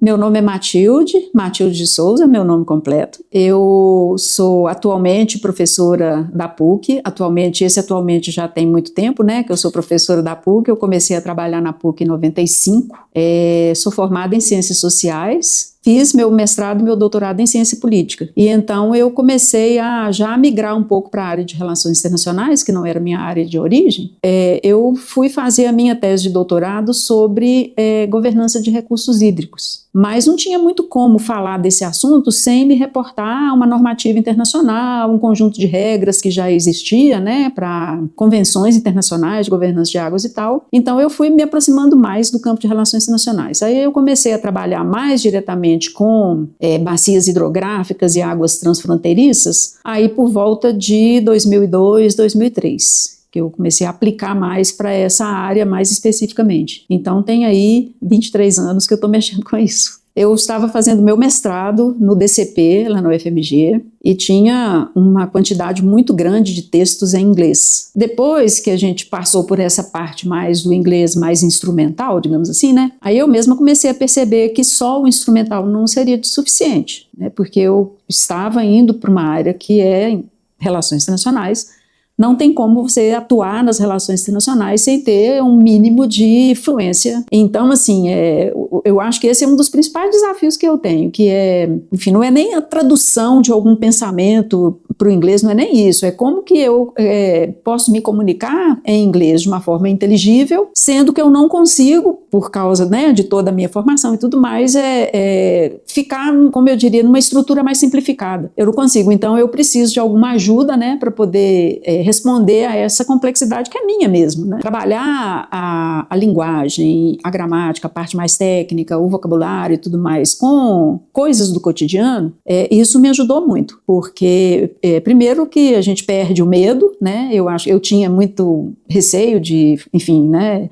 Meu nome é Matilde de Souza, meu nome completo. Eu sou atualmente professora da PUC, atualmente já tem muito tempo, né, que eu sou professora da PUC. Eu comecei a trabalhar na PUC em 95, sou formada em Ciências Sociais. Fiz meu mestrado e meu doutorado em ciência política. E então eu comecei a já migrar um pouco para a área de relações internacionais, que não era minha área de origem. Eu fui fazer a minha tese de doutorado sobre governança de recursos hídricos. Mas não tinha muito como falar desse assunto sem me reportar a uma normativa internacional, um conjunto de regras que já existia, né, para convenções internacionais de governança de águas e tal. Então eu fui me aproximando mais do campo de relações internacionais. Aí eu comecei a trabalhar mais diretamente com bacias hidrográficas e águas transfronteiriças, aí por volta de 2002, 2003. Que eu comecei a aplicar mais para essa área mais especificamente. Então tem aí 23 anos que eu estou mexendo com isso. Eu estava fazendo meu mestrado no DCP, lá no UFMG, e tinha uma quantidade muito grande de textos em inglês. Depois que a gente passou por essa parte mais do inglês mais instrumental, digamos assim, né? Aí eu mesma comecei a perceber que só o instrumental não seria suficiente, né? Porque eu estava indo para uma área que é relações internacionais. Não tem como você atuar nas relações internacionais sem ter um mínimo de fluência. Então, assim, eu acho que esse é um dos principais desafios que eu tenho, que enfim, não é nem a tradução de algum pensamento para o inglês, não é nem isso, é como que eu posso me comunicar em inglês de uma forma inteligível, sendo que eu não consigo, por causa, né, de toda a minha formação e tudo mais, ficar, como eu diria, numa estrutura mais simplificada. Eu não consigo, então eu preciso de alguma ajuda, né, para poder responder a essa complexidade que é minha mesmo, né? Trabalhar a linguagem, a gramática, a parte mais técnica, o vocabulário e tudo mais com coisas do cotidiano, isso me ajudou muito, porque primeiro que a gente perde o medo, né? Eu tinha muito receio de, enfim, né,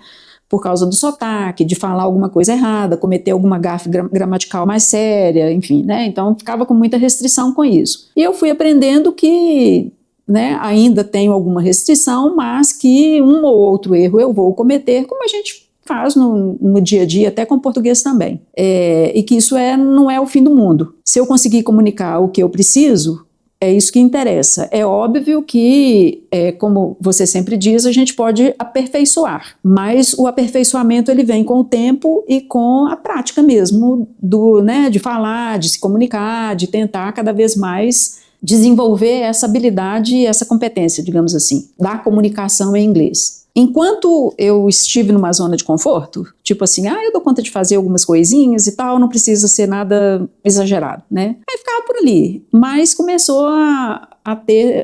por causa do sotaque, de falar alguma coisa errada, cometer alguma gafe gramatical mais séria, enfim, né? Então ficava com muita restrição com isso. E eu fui aprendendo que, né, ainda tenho alguma restrição, mas que um ou outro erro eu vou cometer, como a gente faz no dia a dia, até com o português também. E que isso não é o fim do mundo. Se eu conseguir comunicar o que eu preciso, é isso que interessa. É óbvio que, como você sempre diz, a gente pode aperfeiçoar, mas o aperfeiçoamento ele vem com o tempo e com a prática mesmo, né, de falar, de se comunicar, de tentar cada vez mais desenvolver essa habilidade e essa competência, digamos assim, da comunicação em inglês. Enquanto eu estive numa zona de conforto, tipo assim, eu dou conta de fazer algumas coisinhas e tal, não precisa ser nada exagerado, né? Aí ficava por ali, mas começou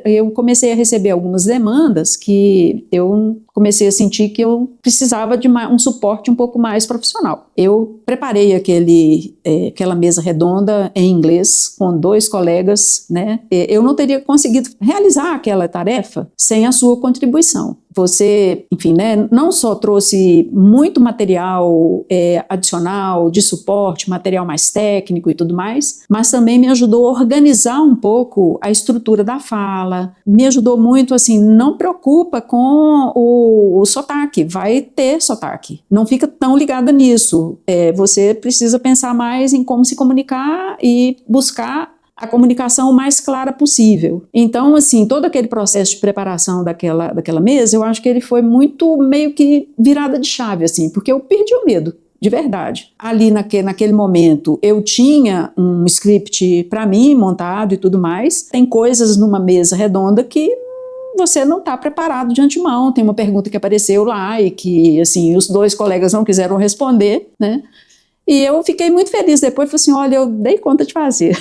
eu comecei a receber algumas demandas que eu comecei a sentir que eu precisava de um suporte um pouco mais profissional. Eu preparei aquela mesa redonda em inglês com 2 colegas, né? Eu não teria conseguido realizar aquela tarefa sem a sua contribuição. Você, enfim, né, não só trouxe muito material adicional de suporte, material mais técnico e tudo mais, mas também me ajudou a organizar um pouco a estrutura da fala, me ajudou muito, assim, não preocupa com o sotaque, vai ter sotaque, não fica tão ligada nisso, você precisa pensar mais em como se comunicar e buscar a comunicação o mais clara possível. Então, assim, todo aquele processo de preparação daquela mesa, eu acho que ele foi muito meio que virada de chave, assim, porque eu perdi o medo, de verdade. Ali naquele momento, eu tinha um script para mim montado e tudo mais. Tem coisas numa mesa redonda que você não está preparado de antemão. Tem uma pergunta que apareceu lá e que, assim, os 2 colegas não quiseram responder, né? E eu fiquei muito feliz depois, falei assim, olha, eu dei conta de fazer.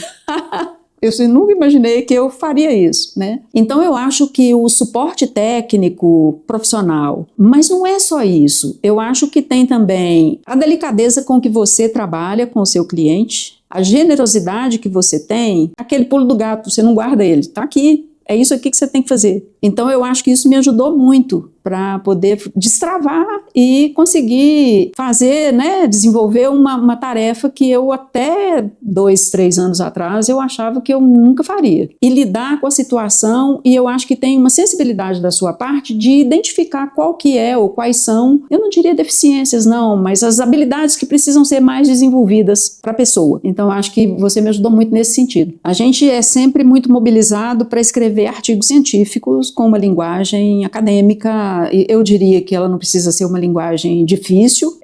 Eu nunca imaginei que eu faria isso, né? Então eu acho que o suporte técnico profissional, mas não é só isso, eu acho que tem também a delicadeza com que você trabalha com o seu cliente, a generosidade que você tem, aquele pulo do gato, você não guarda ele, tá aqui, é isso aqui que você tem que fazer. Então eu acho que isso me ajudou muito para poder destravar e conseguir fazer, né, desenvolver uma tarefa que eu até 2, 3 anos atrás eu achava que eu nunca faria. E lidar com a situação, e eu acho que tem uma sensibilidade da sua parte de identificar qual que é ou quais são, eu não diria deficiências não, mas as habilidades que precisam ser mais desenvolvidas para a pessoa. Então eu acho que você me ajudou muito nesse sentido. A gente é sempre muito mobilizado para escrever artigos científicos com uma linguagem acadêmica, e eu diria que ela não precisa ser uma linguagem difícil.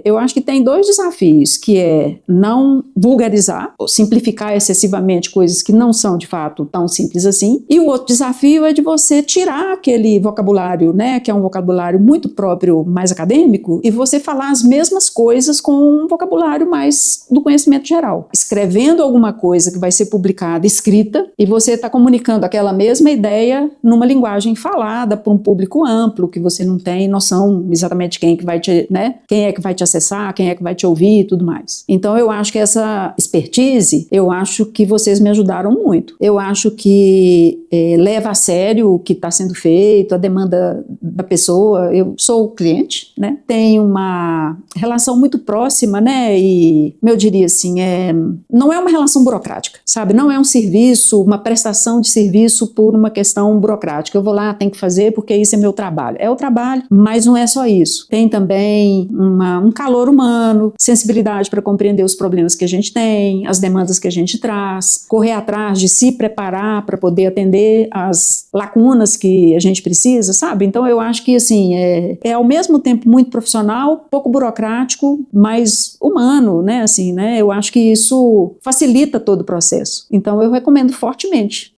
Eu acho que tem 2 desafios, que é não vulgarizar, ou simplificar excessivamente coisas que não são de fato tão simples assim, e o outro desafio é de você tirar aquele vocabulário, né, que é um vocabulário muito próprio, mais acadêmico, e você falar as mesmas coisas com um vocabulário mais do conhecimento geral. Escrevendo alguma coisa que vai ser publicada escrita, e você está comunicando aquela mesma ideia numa linguagem falada para um público amplo, que você não tem noção exatamente quem é que vai te, né, quem é que vai te acessar, quem é que vai te ouvir e tudo mais. Então eu acho que essa expertise, eu acho que vocês me ajudaram muito. Eu acho que leva a sério o que está sendo feito, a demanda da pessoa. Eu sou cliente, né, tenho uma relação muito próxima, né, e eu diria assim, não é uma relação burocrática, sabe? Não é um serviço, uma prestação de serviço por uma questão burocrática. Eu vou lá, tenho que fazer porque isso é meu trabalho. É o trabalho, mas não é só isso. Tem também um calor humano, sensibilidade para compreender os problemas que a gente tem, as demandas que a gente traz, correr atrás de se preparar para poder atender as lacunas que a gente precisa, sabe? Então eu acho que assim, é ao mesmo tempo muito profissional, pouco burocrático, mas humano, né? Assim, né? Eu acho que isso facilita todo o processo. Então eu recomendo fortemente.